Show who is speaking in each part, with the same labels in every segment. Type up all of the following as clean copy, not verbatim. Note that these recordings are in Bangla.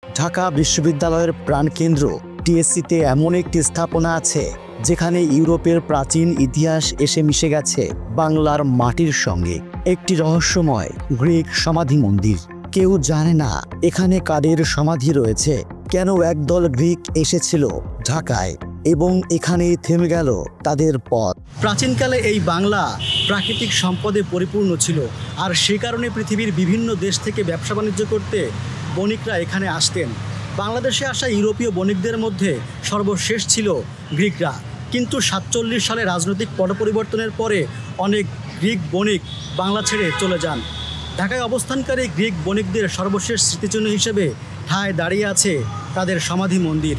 Speaker 1: ঢাকা বিশ্ববিদ্যালয়ের প্রাণকেন্দ্র টিএসসিতে এমন একটি স্থাপনা আছে যেখানে ইউরোপের প্রাচীন ইতিহাস এসে মিশে গেছে বাংলার মাটির সঙ্গে। একটি রহস্যময় গ্রিক সমাধি মন্দির। কেউ জানে না এখানে কাদের সমাধি রয়েছে, কেন একদল গ্রিক এসেছিল ঢাকায় এবং এখানেই থেমে গেল তাদের পথ। প্রাচীনকালে এই বাংলা প্রাকৃতিক সম্পদে পরিপূর্ণ ছিল, আর সে কারণে পৃথিবীর বিভিন্ন দেশ থেকে ব্যবসা বাণিজ্য করতে বণিকরা এখানে আসতেন। বাংলাদেশে আসা ইউরোপীয় বণিকদের মধ্যে সর্বশেষ ছিল গ্রিকরা, কিন্তু 47 সালে রাজনৈতিক পট পরিবর্তনের পরে অনেক গ্রিক বণিক বাংলা ছেড়ে চলে যান। ঢাকায় অবস্থানকারী গ্রিক বণিকদের সর্বশেষ স্মৃতিচিহ্ন হিসেবে ঠায় দাঁড়িয়ে আছে তাদের সমাধি মন্দির।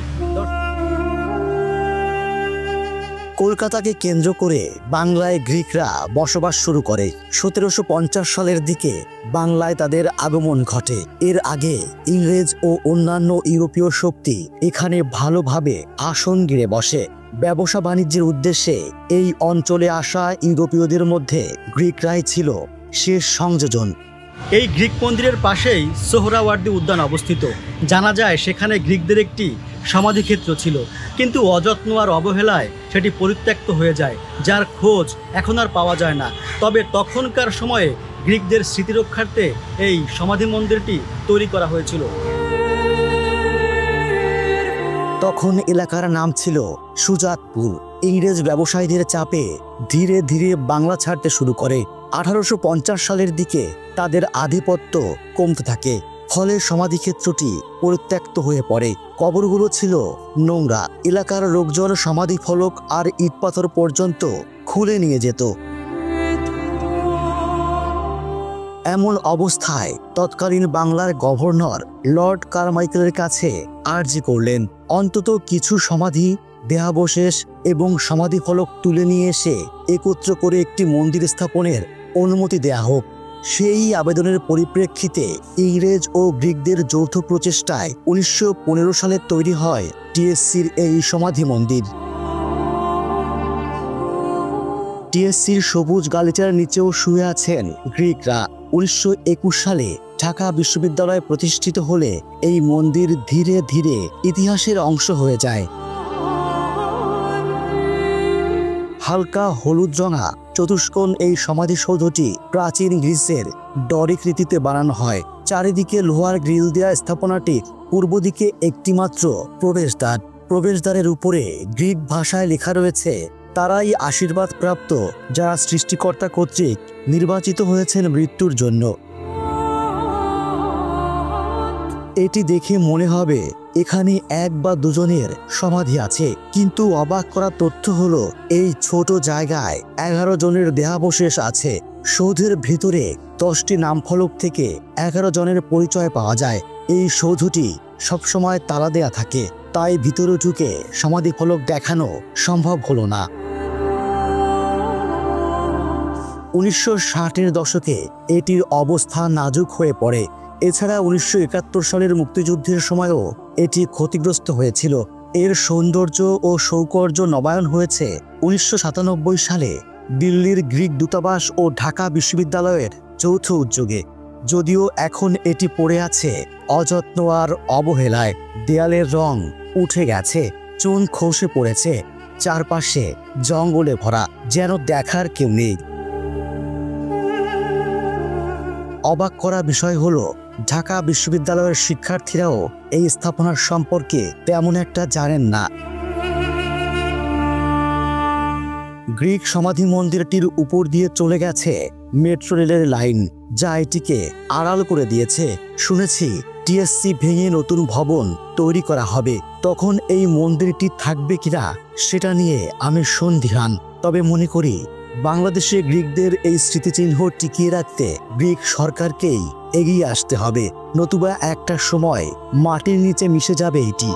Speaker 1: কলকাতাকে কেন্দ্র করে বাংলায় গ্রিকরা বসবাস শুরু করে। 1750 সালের দিকে বাংলায় তাদের আগমন ঘটে। এর আগে ইংরেজ ও অন্যান্য ইউরোপীয় শক্তি এখানে ভালোভাবে আসন গিরে বসে। ব্যবসা বাণিজ্যের উদ্দেশ্যে এই অঞ্চলে আসা ইউরোপীয়দের মধ্যে গ্রিকরাই ছিল শেষ সংযোজন। এই গ্রিক মন্দিরের পাশেই সোহরাওয়ার্দী উদ্যান অবস্থিত। জানা যায় সেখানে গ্রিকদের একটি সমাধিক্ষেত্র ছিল, কিন্তু অযত্ন আর অবহেলায় সেটি পরিত্যক্ত হয়ে যায়, যার খোঁজ এখন আর পাওয়া যায় না। তবে তখনকার সময়ে গ্রিকদের স্মৃতিরক্ষার্থে এই সমাধি মন্দিরটি তৈরি করা হয়েছিল। তখন এলাকার নাম ছিল সুজাতপুর। ইংরেজ ব্যবসায়ীদের চাপে ধীরে ধীরে বাংলা ছাড়তে শুরু করে। 1850 সালের দিকে তাদের আধিপত্য কমতে থাকে, ফলে সমাধিক্ষেত্রটি পরিত্যক্ত হয়ে পড়ে। কবরগুলো ছিল নোংরা। এলাকার লোকজন সমাধি ফলক আর ইটপাথর পর্যন্ত খুলে নিয়ে যেত। এমন অবস্থায় তৎকালীন বাংলার গভর্নর লর্ড কারমাইকেলের কাছে আর্জি করলেন, অন্তত কিছু সমাধি, দেহাবশেষ এবং সমাধি ফলক তুলে নিয়ে এসে একত্র করে একটি মন্দির স্থাপনের অনুমতি দেয়া হোক। সেই আবেদনের পরিপ্রেক্ষিতে ইংরেজ ও গ্রিকদের যৌথ প্রচেষ্টায় 1915 সালে তৈরি হয় টিএসসির এই সমাধি মন্দির। টিএসসির সবুজ গালিচার নিচেও শুয়ে আছেন গ্রিকরা। 1921 সালে ঢাকা বিশ্ববিদ্যালয় প্রতিষ্ঠিত হলে এই মন্দির ধীরে ধীরে ইতিহাসের অংশ হয়ে যায়। হালকা হলুদ রঙা চতুষ্কোণ এই সমাধিসৌধটি প্রাচীন গ্রিসের ডরিক রীতিতে বানানো হয়। চারিদিকে লোহার গ্রিল দেওয়া স্থাপনাটি পূর্ব দিকে একটিমাত্র প্রবেশদ্বার। প্রবেশদ্বারের উপরে গ্রিক ভাষায় লেখা রয়েছে, তারাই আশীর্বাদ প্রাপ্ত যারা সৃষ্টিকর্তা কর্তৃক নির্বাচিত হয়েছেন মৃত্যুর জন্য। এটি দেখে মনে হবে এখানে এক বা দুজনের সমাধি আছে, কিন্তু অবাক করা তথ্য হলো এই ছোট জায়গায় 11 জনের দেহাবশেষ আছে। সৌধের ভিতরে 10টি নামফলক থেকে 11 জনের পরিচয় পাওয়া যায়। এই সৌধটি সবসময় তালা দেয়া থাকে, তাই ভিতরে ঢুকে সমাধি ফলক দেখানো সম্ভব হলো না। 1960-এর দশকে এটির অবস্থা নাজুক হয়ে পড়ে। এছাড়া 1971 সালের মুক্তিযুদ্ধের সময়ও এটি ক্ষতিগ্রস্ত হয়েছিল। এর সৌন্দর্য ও সৌকর্য নবায়ন হয়েছে 1997 সালে দিল্লির গ্রিক দূতাবাস ও ঢাকা বিশ্ববিদ্যালয়ের যৌথ উদ্যোগে। যদিও এখন এটি পড়ে আছে অযত্ন আর অবহেলায়। দেয়ালের রং উঠে গেছে, চুন খসে পড়েছে, চারপাশে জঙ্গলে ভরা, যেন দেখার কেউ নেই। অবাক করা বিষয় হলো ঢাকা বিশ্ববিদ্যালয়ের শিক্ষার্থীরাও এই স্থাপনার সম্পর্কে তেমন একটা জানেন না। গ্রিক সমাধি মন্দিরটির উপর দিয়ে চলে গেছে মেট্রো রেলের লাইন, যা এটিকে আড়াল করে দিয়েছে। শুনেছি টিএসসি ভেঙে নতুন ভবন তৈরি করা হবে। তখন এই মন্দিরটি থাকবে কিনা সেটা নিয়ে আমি সন্দিহান। তবে মনে করি বাংলাদেশে গ্রিকদের এই স্মৃতিচিহ্ন টিকিয়ে রাখতে গ্রিক সরকারকেই এগিয়ে আসতে হবে, নতুবা একটা সময় মাটির নিচে মিশে যাবে এটি।